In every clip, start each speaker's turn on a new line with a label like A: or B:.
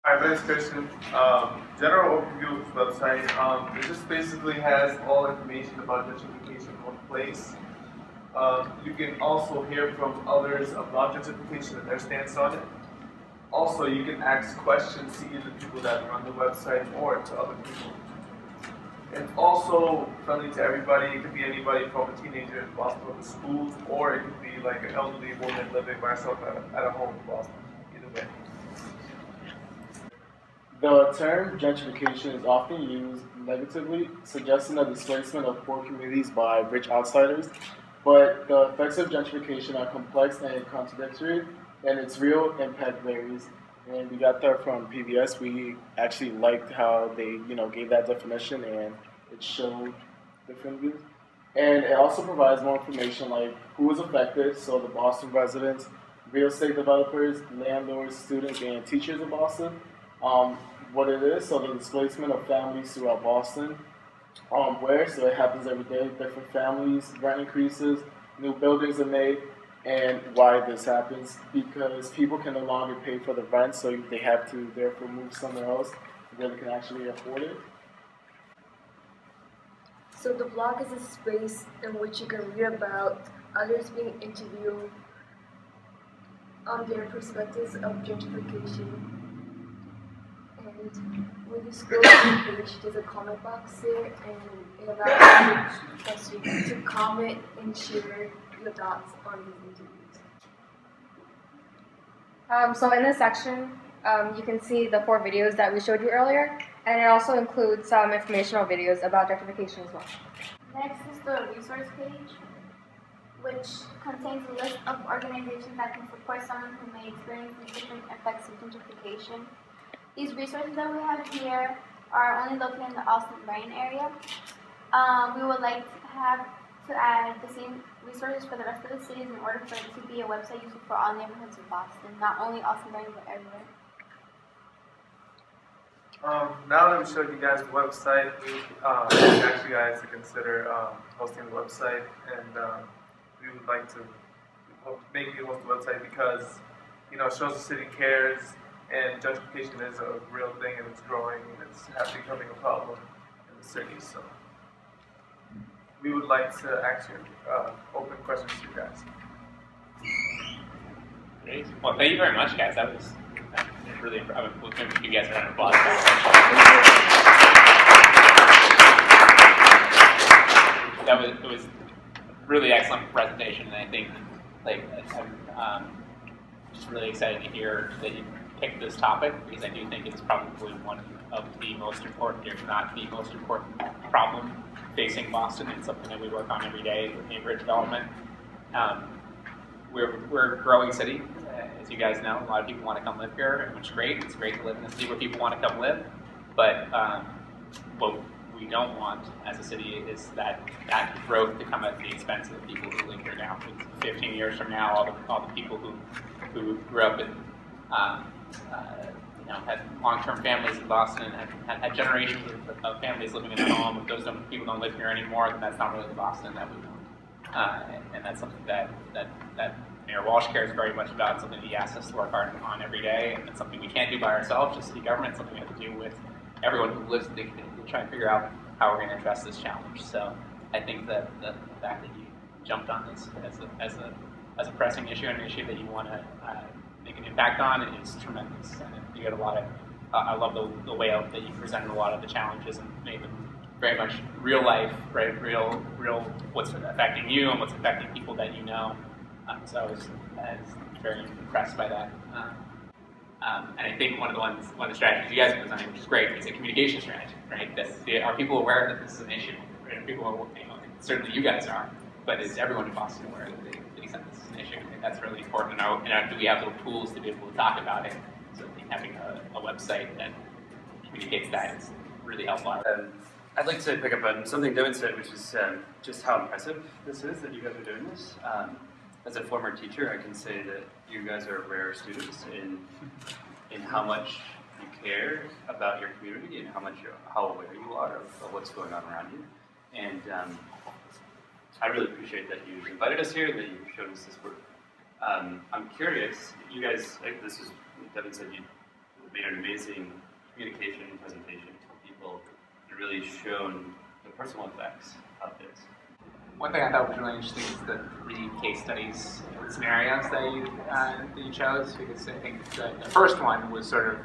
A: Hi, my name is Christian. General overview of the website. It just basically has all information about gentrification in one place. You can also hear from others about gentrification and their stance on it. Also, you can ask questions to either people that run the website or to other people. And also friendly to everybody. It could be anybody from a teenager in Boston going to schools, or it could be like an elderly woman living by herself at a home in Boston. Either way.
B: The term gentrification is often used negatively, suggesting the displacement of poor communities by rich outsiders. But the effects of gentrification are complex and contradictory, and its real impact varies. And we got that from PBS. We actually liked how they, gave that definition, and it showed different views. And it also provides more information like who is affected, so the Boston residents, real estate developers, landlords, students, and teachers of Boston. Um, what it is, so the displacement of families throughout Boston, where, so it happens every day, different families, rent increases, new buildings are made, and why this happens, because people can no longer pay for the rent, so they have to therefore move somewhere else where they can actually afford it.
C: So the blog is a space in which you can read about others being interviewed on their perspectives of gentrification. And when you scroll down the page, there's a comment box here, and it allows you to comment and share your thoughts on these interviews.
D: So in this section, you can see the 4 videos that we showed you earlier, and it also includes some informational videos about gentrification as well.
E: Next is the resource page, which contains a list of organizations that can support someone who may experience the different effects of gentrification. These resources that we have here are only located in the Austin-Lorraine area. We would like to add the same resources for the rest of the cities in order for it to be a website useful for all neighborhoods of Boston, not only Austin-Lorraine, but everywhere.
A: Now that we showed you guys the website, we asked you guys to consider hosting the website, and we would like to make you host the website because it shows the city cares, and gentrification is a real thing, and it's growing, and it's becoming a problem in the city. So we would like to actually open questions to you guys.
F: Great. Well, thank you very much, guys. That was really impressive. You guys are on applause. It was really excellent presentation, and I think I'm just really excited to hear that you picked this topic, because I do think it's probably one of the most important, if not the most important, problem facing Boston, and something that we work on every day with neighborhood development. We're a growing city, as you guys know. A lot of people want to come live here, which is great. It's great to live in a city where people want to come live. But what we don't want as a city is that growth to come at the expense of the people who live here now. 15 years from now, all the people who grew up in had long-term families in Boston and had generations of families living in their home. If those people don't live here anymore, then that's not really the Boston that we want. And that's something that Mayor Walsh cares very much about, something he asks us to work hard on every day, and it's something we can't do by ourselves, just city government, something we have to do with everyone who lives in the community to try and figure out how we're going to address this challenge. So I think that the fact that you jumped on this as a pressing issue, and an issue that you want to make an impact on, is tremendous. And you got a lot of, I love the way that you presented a lot of the challenges and made them very much real life, right? Real what's affecting you and what's affecting people that you know. So I was very impressed by that. And I think one of the strategies you guys are presenting, which is great, is a communication strategy, right? Are people aware that this is an issue? Right? Are people, certainly you guys are, but is everyone in Boston aware that this is an issue? I think that's really important. And do we have little tools to be able to talk about it? So I think having a website that communicates that is really helpful.
G: I'd like to pick up on something Devin said, which is just how impressive this is that you guys are doing this. As a former teacher, I can say that you guys are rare students in how much you care about your community and how aware you are of what's going on around you. And I really appreciate that you invited us here and that you showed us this work. I'm curious, you guys, Devin said you made an amazing communication presentation to people and really shown the personal effects of this.
F: One thing I thought was really interesting is the 3 case studies scenarios that you chose, because I think the first one was sort of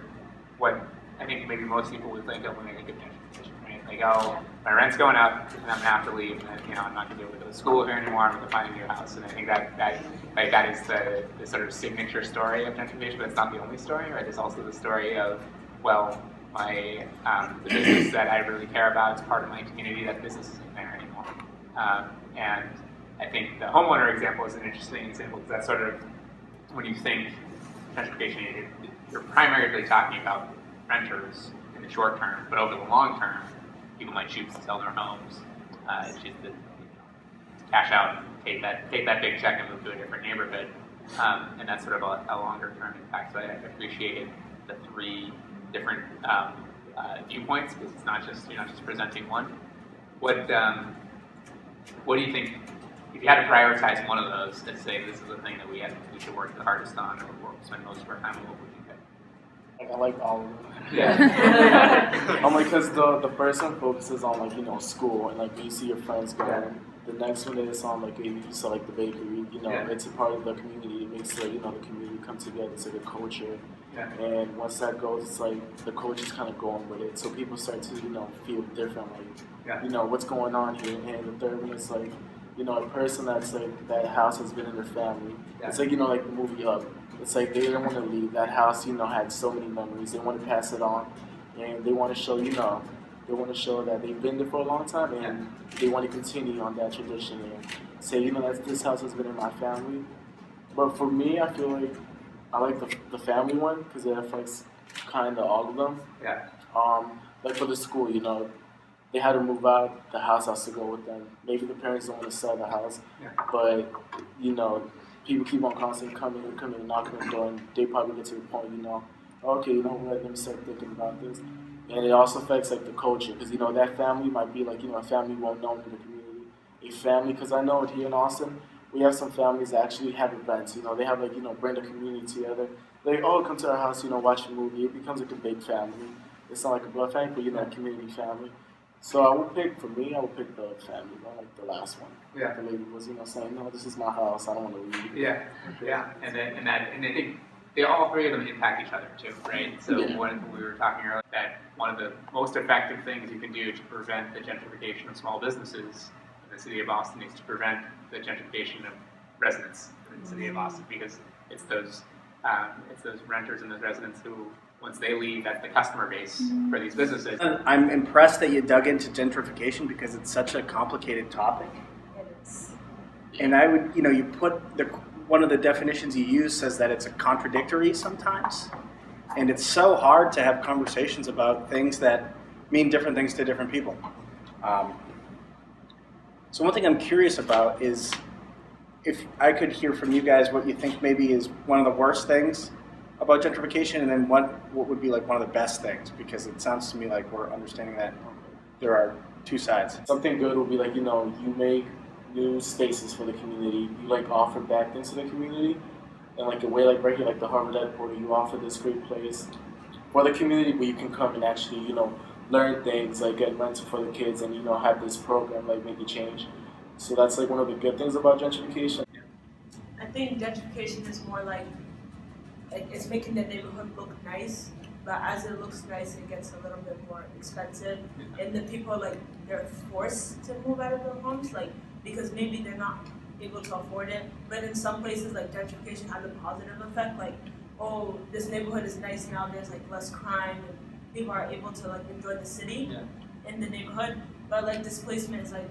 F: what I think maybe most people would think of when they think of gentrification. Right? They go, my rent's going up, and I'm gonna have to leave, and I'm not gonna be able to go to school here anymore. I'm gonna find a new house, and I think that is the sort of signature story of gentrification. But it's not the only story, right? There's also the story of, well, my the business that I really care about is part of my community. That business isn't there anymore. And I think the homeowner example is an interesting example, because that's sort of, when you think gentrification, you're primarily talking about renters in the short term, but over the long term, people might choose to sell their homes, choose to cash out, take that big check and move to a different neighborhood, and that's sort of a longer term impact. So I appreciated the 3 different viewpoints, because it's not just, you're not just presenting one. What do you think, if you had to prioritize one of those to say this is the thing that we should work the hardest on, or spend most of our time on, what would you pick?
B: Like, I like all of them.
F: Yeah.
B: Because the first one focuses on, like, school, and like when you see your friends going.
F: Yeah.
B: The next one is on, like, you saw, like, the bakery.
F: Yeah.
B: It's a part of the community. It makes, like, the community come together. It's like a culture.
F: Yeah.
B: And once that goes, it's like the culture's kind of going with it. So people start to, feel different, like,
F: Yeah.
B: What's going on here. And the third one is like, a person that's like, that house has been in their family.
F: Yeah.
B: It's like, like the movie Up. It's like they don't want to leave. That house, had so many memories. They want to pass it on. And they want to show, they want to show that they've been there for a long time, and they want to continue on that tradition and say, that this house has been in my family. But for me, I feel like I like the family one, because it affects kind of all of them.
F: Yeah.
B: Like for the school, they had to move out. The house has to go with them. Maybe the parents don't want to sell the house, but people keep on constantly coming and knocking on the door, and they probably get to the point, okay, let them start thinking about this. And it also affects like the culture, because that family might be like a family well known in the community, a family. Because I know here in Austin, we have some families that actually have events. They have like bring the community together. Like, oh, come to our house, watch a movie. It becomes like a big family. It's not like a blood family, but a community family. So I would pick the family, not like the last one.
F: Yeah.
B: The lady was saying, no, this is my house. I don't want to leave.
F: Yeah. And I think all 3 of them impact each other too, right? So when we were talking earlier, that one of the most effective things you can do to prevent the gentrification of small businesses in the city of Austin is to prevent the gentrification of residents in the city of Austin, because it's those renters and those residents who, once they leave, that's the customer base for these businesses.
H: I'm impressed that you dug into gentrification, because it's such a complicated topic.
C: It is.
H: And I would, you put one of the definitions you use says that it's a contradictory sometimes. And it's so hard to have conversations about things that mean different things to different people. So one thing I'm curious about is if I could hear from you guys what you think maybe is one of the worst things about gentrification, and then what would be like one of the best things, because it sounds to me like we're understanding that there are 2 sides.
B: Something good would be like, you make new spaces for the community. You like offer back things to the community, and like a way like right here, like the Harvard headquarters, you offer this great place for the community where you can come and actually, learn things, like get rental for the kids, and have this program like make a change. So that's like one of the good things about gentrification.
I: I think gentrification is more like it's making the neighborhood look nice, but as it looks nice, it gets a little bit more expensive, and the people they're forced to move out of their homes, because maybe they're not able to afford it. But in some places, gentrification has a positive effect. Oh, this neighborhood is nice now. There's less crime, and people are able to enjoy the city in the neighborhood. But displacement is they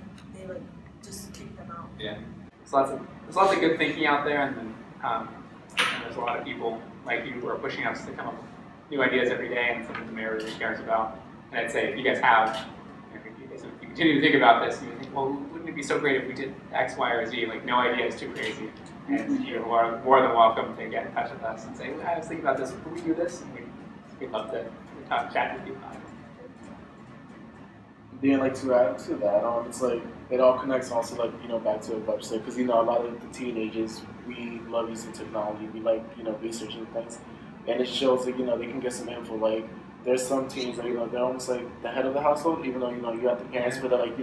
I: just kick them out.
F: Yeah. There's lots of good thinking out there, and there's a lot of people like you who are pushing us to come up with new ideas every day, and something the mayor really cares about. And I'd say if you guys have, if you continue to think about this, and you think, well, wouldn't it be so great if we did X, Y, or Z? No idea is too crazy. And you are more than welcome to get in touch with us and say, well, I was thinking about this. Could we do this? And we'd love to chat with you about it.
B: Then to add to that, it's it all connects also back to the website, because a lot of the teenagers, we love using technology, we like researching things, and it shows that they can get some info. Like there's some teens that they're almost like the head of the household, even though you have the parents, but they're like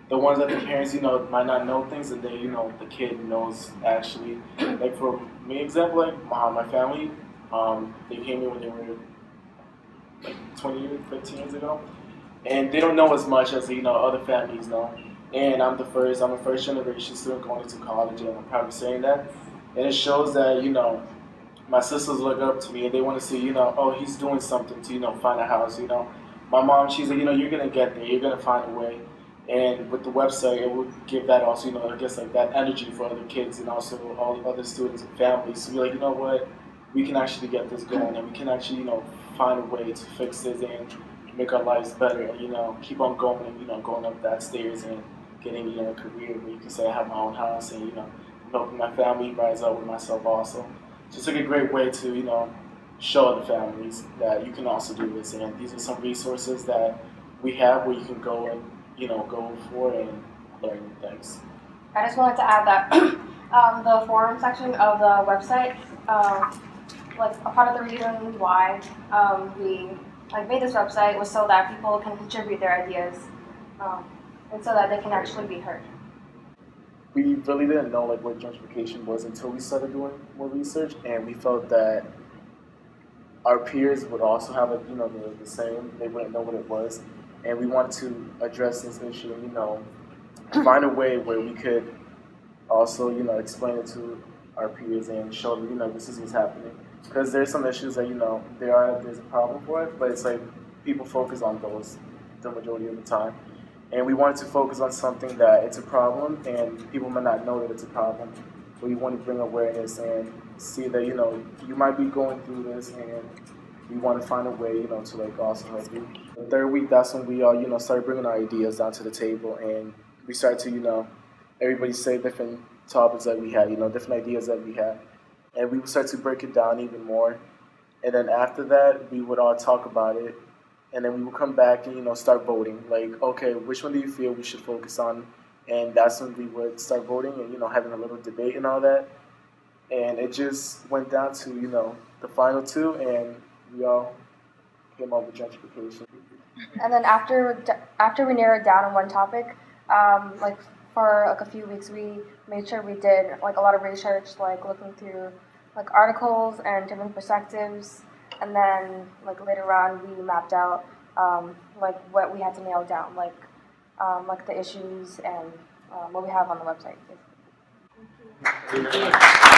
B: the ones that the parents might not know things, and then the kid knows actually. Like for me, example, like my family, they came in when they were like 20 years, 15 years ago, and they don't know as much as other families know. And I'm a first generation student going into college, and I'm proud of saying that. And it shows that my sisters look up to me and they want to see oh, he's doing something to find a house. My mom, she's like you're gonna get there, you're gonna find a way. And with the website, it would give that also I guess like that energy for other kids and also all other students and families to be like what, we can actually get this going, and we can actually find a way to fix this and make our lives better, and keep on going and going up that stairs and getting a career where you can say I have my own house, and helping my family rise up with myself also. Just like a great way to show other families that you can also do this, and these are some resources that we have where you can go and go for and learn new things.
D: I just wanted to add that the forum section of the website, like a part of the reason why we made this website was so that people can contribute their ideas, and so that they can actually be heard.
B: We really didn't know what gentrification was until we started doing more research, and we felt that our peers would also have the same. They wouldn't know what it was, and we wanted to address this issue and find a way where we could also explain it to our peers and show them this is what's happening. Because there's some issues that there's a problem for it, but it's like people focus on those the majority of the time. And we wanted to focus on something that it's a problem and people might not know that it's a problem. But we want to bring awareness and see that, you might be going through this, and we want to find a way, to also help you. The third week, that's when we all, started bringing our ideas down to the table, and we started to, everybody say different topics that we had, different ideas that we had. And we would start to break it down even more. And then after that, we would all talk about it. And then we would come back and, start voting. Like, okay, which one do you feel we should focus on? And that's when we would start voting and, having a little debate and all that. And it just went down to, the final two, and we all came up with gentrification.
D: And then after we narrowed down on one topic, for a few weeks, we made sure we did a lot of research, looking through articles and different perspectives. And then, later on, we mapped out, what we had to nail down, the issues and what we have on the website.
A: Thank you.